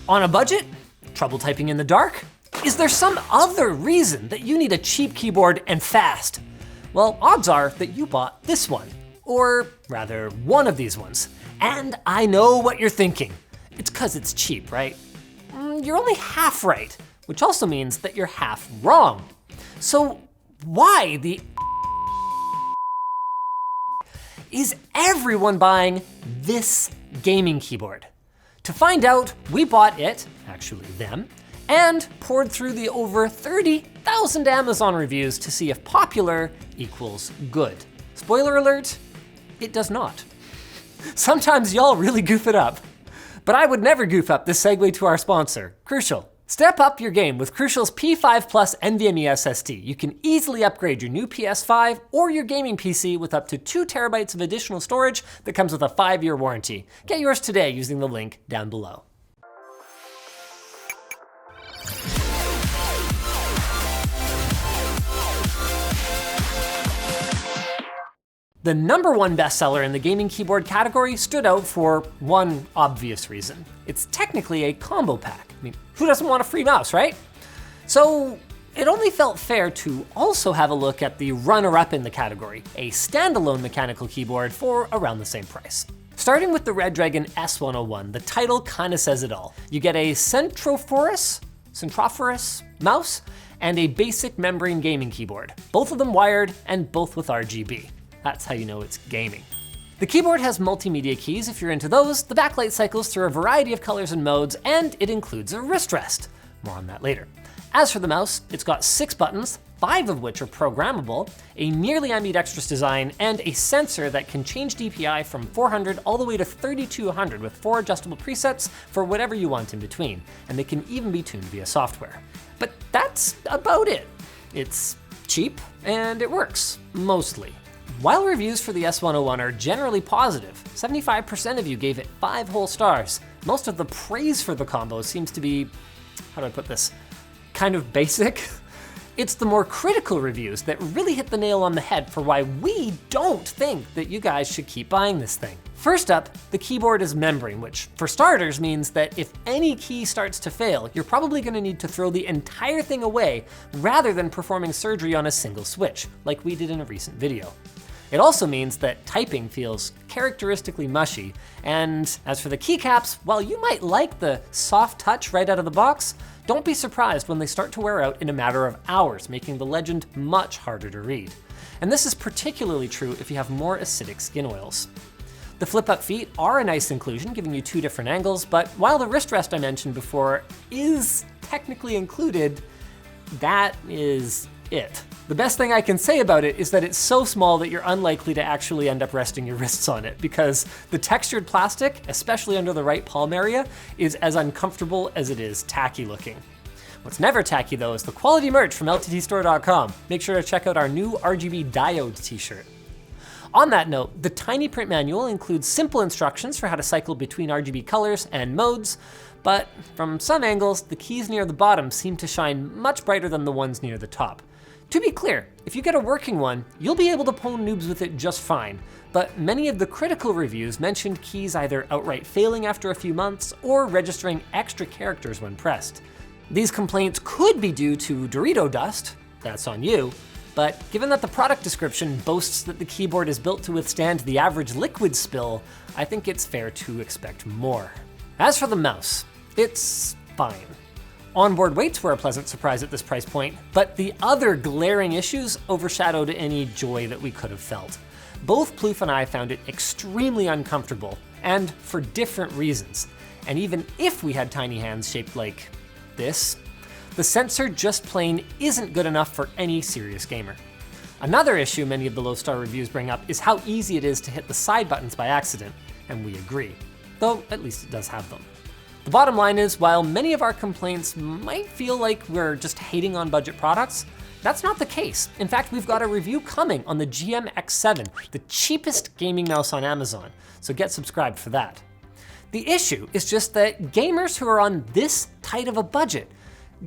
On a budget? Trouble typing in the dark? Is there some other reason that you need a cheap keyboard and fast? Well, odds are that you bought this one, or rather one of these ones. And I know what you're thinking. It's 'cause it's cheap, right? You're only half right, which also means that you're half wrong. So why the is everyone buying this gaming keyboard? To find out, we bought it, actually them, and poured through the over 30,000 Amazon reviews to see if popular equals good. Spoiler alert, it does not. Sometimes y'all really goof it up, but I would never goof up this segue to our sponsor, Crucial. Step up your game with Crucial's P5 Plus NVMe SSD. You can easily upgrade your new PS5 or your gaming PC with up to 2 terabytes of additional storage that comes with a 5-year warranty. Get yours today using the link down below. The #1 bestseller in the gaming keyboard category stood out for one obvious reason. It's technically a combo pack. I mean, who doesn't want a free mouse, right? So it only felt fair to also have a look at the runner-up in the category, a standalone mechanical keyboard for around the same price. Starting with the Redragon S101, the title kinda says it all. You get a Centrophorus mouse and a basic membrane gaming keyboard, both of them wired and both with RGB. That's how you know it's gaming. The keyboard has multimedia keys if you're into those, the backlight cycles through a variety of colors and modes, and it includes a wrist rest. More on that later. As for the mouse, it's got 6 buttons, 5 of which are programmable, a nearly ambidextrous design, and a sensor that can change DPI from 400 all the way to 3200 with 4 adjustable presets for whatever you want in between, and they can even be tuned via software. But that's about it. It's cheap, and it works, mostly. While reviews for the S101 are generally positive, 75% of you gave it 5 whole stars. Most of the praise for the combo seems to be, how do I put this, kind of basic. It's the more critical reviews that really hit the nail on the head for why we don't think that you guys should keep buying this thing. First up, the keyboard is membrane, which for starters means that if any key starts to fail, you're probably gonna need to throw the entire thing away rather than performing surgery on a single switch, like we did in a recent video. It also means that typing feels characteristically mushy, and as for the keycaps, while you might like the soft touch right out of the box, don't be surprised when they start to wear out in a matter of hours, making the legend much harder to read. And this is particularly true if you have more acidic skin oils. The flip-up feet are a nice inclusion, giving you 2 different angles, but while the wrist rest I mentioned before is technically included, that is it. The best thing I can say about it is that it's so small that you're unlikely to actually end up resting your wrists on it, because the textured plastic, especially under the right palm area, is as uncomfortable as it is tacky looking. What's never tacky though is the quality merch from lttstore.com. Make sure to check out our new RGB diode t-shirt. On that note, the tiny print manual includes simple instructions for how to cycle between RGB colors and modes, but from some angles, the keys near the bottom seem to shine much brighter than the ones near the top. To be clear, if you get a working one, you'll be able to pwn noobs with it just fine, but many of the critical reviews mentioned keys either outright failing after a few months or registering extra characters when pressed. These complaints could be due to Dorito dust, that's on you, but given that the product description boasts that the keyboard is built to withstand the average liquid spill, I think it's fair to expect more. As for the mouse, it's fine. Onboard weights were a pleasant surprise at this price point, but the other glaring issues overshadowed any joy that we could have felt. Both Plouffe and I found it extremely uncomfortable, and for different reasons. And even if we had tiny hands shaped like this, the sensor just plain isn't good enough for any serious gamer. Another issue many of the low-star reviews bring up is how easy it is to hit the side buttons by accident, and we agree, though at least it does have them. The bottom line is, while many of our complaints might feel like we're just hating on budget products, that's not the case. In fact, we've got a review coming on the GM X7, the cheapest gaming mouse on Amazon, so get subscribed for that. The issue is just that gamers who are on this tight of a budget,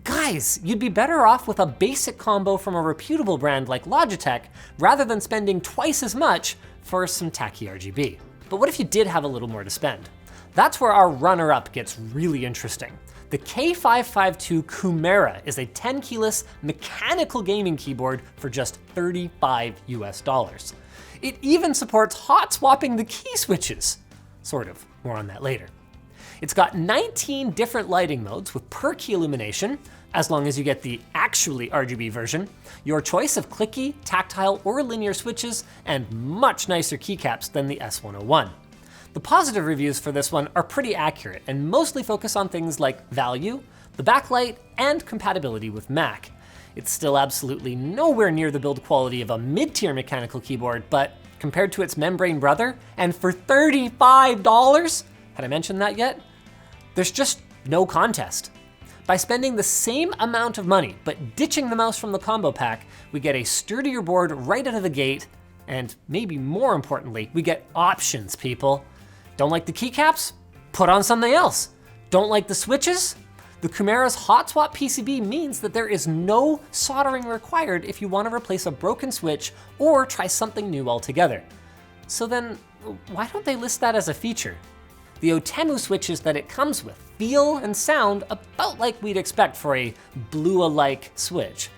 guys, you'd be better off with a basic combo from a reputable brand like Logitech rather than spending twice as much for some tacky RGB. But what if you did have a little more to spend? That's where our runner-up gets really interesting. The K552 Chimera is a 10 keyless mechanical gaming keyboard for just $35 US. It even supports hot swapping the key switches. Sort of, more on that later. It's got 19 different lighting modes with per key illumination, as long as you get the actually RGB version, your choice of clicky, tactile, or linear switches, and much nicer keycaps than the S101. The positive reviews for this one are pretty accurate and mostly focus on things like value, the backlight, and compatibility with Mac. It's still absolutely nowhere near the build quality of a mid-tier mechanical keyboard, but compared to its membrane brother, and for $35, had I mentioned that yet? There's just no contest. By spending the same amount of money, but ditching the mouse from the combo pack, we get a sturdier board right out of the gate, and maybe more importantly, we get options, people. Don't like the keycaps? Put on something else. Don't like the switches? The Chimera's hot swap PCB means that there is no soldering required if you want to replace a broken switch or try something new altogether. So then, why don't they list that as a feature? The Otemu switches that it comes with feel and sound about like we'd expect for a Blua-like switch,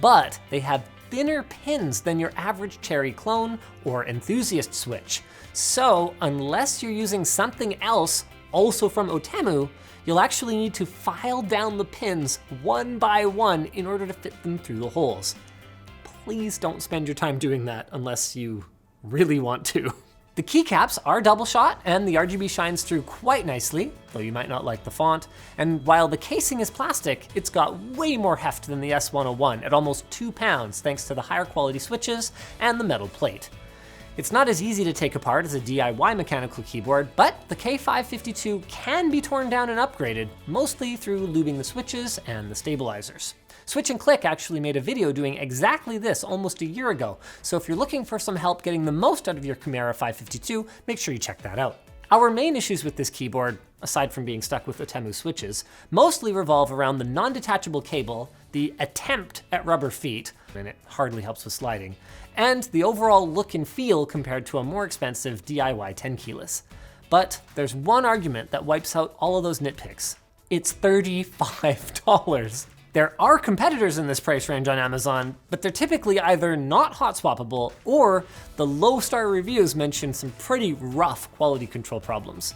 but they have thinner pins than your average Cherry clone or Enthusiast switch. So unless you're using something else, also from Otemu, you'll actually need to file down the pins one by one in order to fit them through the holes. Please don't spend your time doing that unless you really want to. The keycaps are double shot and the RGB shines through quite nicely, though you might not like the font. And while the casing is plastic, it's got way more heft than the S101 at almost 2 pounds thanks to the higher quality switches and the metal plate. It's not as easy to take apart as a DIY mechanical keyboard, but the K552 can be torn down and upgraded, mostly through lubing the switches and the stabilizers. Switch and Click actually made a video doing exactly this almost a year ago, so if you're looking for some help getting the most out of your Chimera 552, make sure you check that out. Our main issues with this keyboard, aside from being stuck with Otemu switches, mostly revolve around the non-detachable cable, the attempt at rubber feet, and it hardly helps with sliding, and the overall look and feel compared to a more expensive DIY 10 keyless. But there's one argument that wipes out all of those nitpicks. It's $35. There are competitors in this price range on Amazon, but they're typically either not hot swappable or the low star reviews mention some pretty rough quality control problems.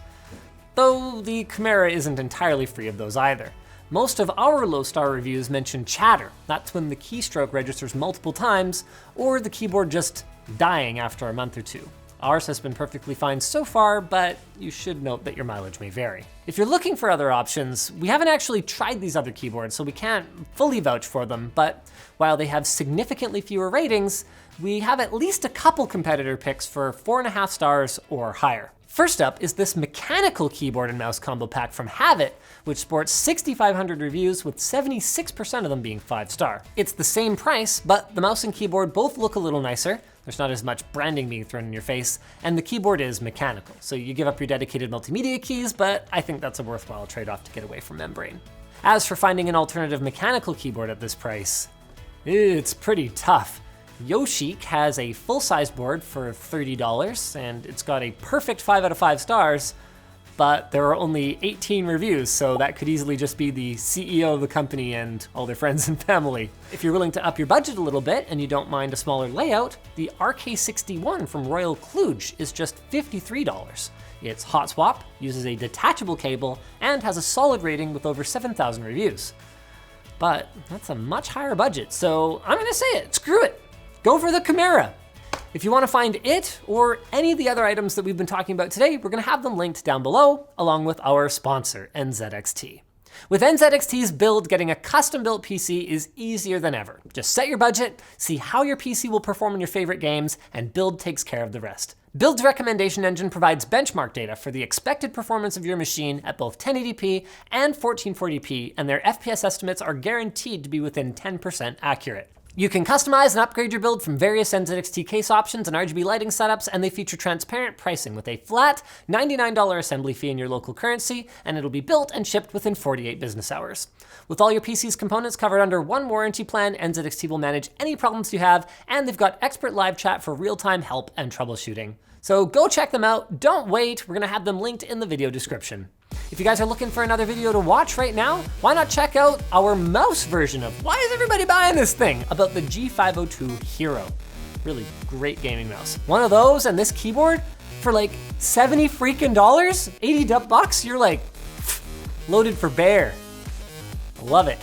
Though the Chimera isn't entirely free of those either. Most of our low star reviews mention chatter. That's when the keystroke registers multiple times or the keyboard just dying after a month or two. Ours has been perfectly fine so far, but you should note that your mileage may vary. If you're looking for other options, we haven't actually tried these other keyboards, so we can't fully vouch for them, but while they have significantly fewer ratings, we have at least a couple competitor picks for 4.5 stars or higher. First up is this mechanical keyboard and mouse combo pack from Havit, which sports 6,500 reviews with 76% of them being 5-star. It's the same price, but the mouse and keyboard both look a little nicer. There's not as much branding being thrown in your face, and the keyboard is mechanical. So you give up your dedicated multimedia keys, but I think that's a worthwhile trade-off to get away from membrane. As for finding an alternative mechanical keyboard at this price, it's pretty tough. Yoshi has a full-size board for $30, and it's got a perfect 5 out of 5 stars, but there are only 18 reviews, so that could easily just be the CEO of the company and all their friends and family. If you're willing to up your budget a little bit and you don't mind a smaller layout, the RK61 from Royal Kluge is just $53. It's hot swap, uses a detachable cable, and has a solid rating with over 7,000 reviews. But that's a much higher budget, so I'm gonna say it, screw it. Go for the Chimera. If you want to find it or any of the other items that we've been talking about today, we're going to have them linked down below, along with our sponsor, NZXT. With NZXT's build, getting a custom-built PC is easier than ever. Just set your budget, see how your PC will perform in your favorite games, and Build takes care of the rest. Build's recommendation engine provides benchmark data for the expected performance of your machine at both 1080p and 1440p, and their FPS estimates are guaranteed to be within 10% accurate. You can customize and upgrade your build from various NZXT case options and RGB lighting setups, and they feature transparent pricing with a flat $99 assembly fee in your local currency, and it'll be built and shipped within 48 business hours. With all your PC's components covered under one warranty plan, NZXT will manage any problems you have, and they've got expert live chat for real-time help and troubleshooting. So go check them out. Don't wait. We're gonna have them linked in the video description. If you guys are looking for another video to watch right now, why not check out our mouse version of why is everybody buying this thing about the G502 Hero. Really great gaming mouse. One of those and this keyboard for like 70 freaking dollars, 80 bucks, you're like loaded for bear. Love it.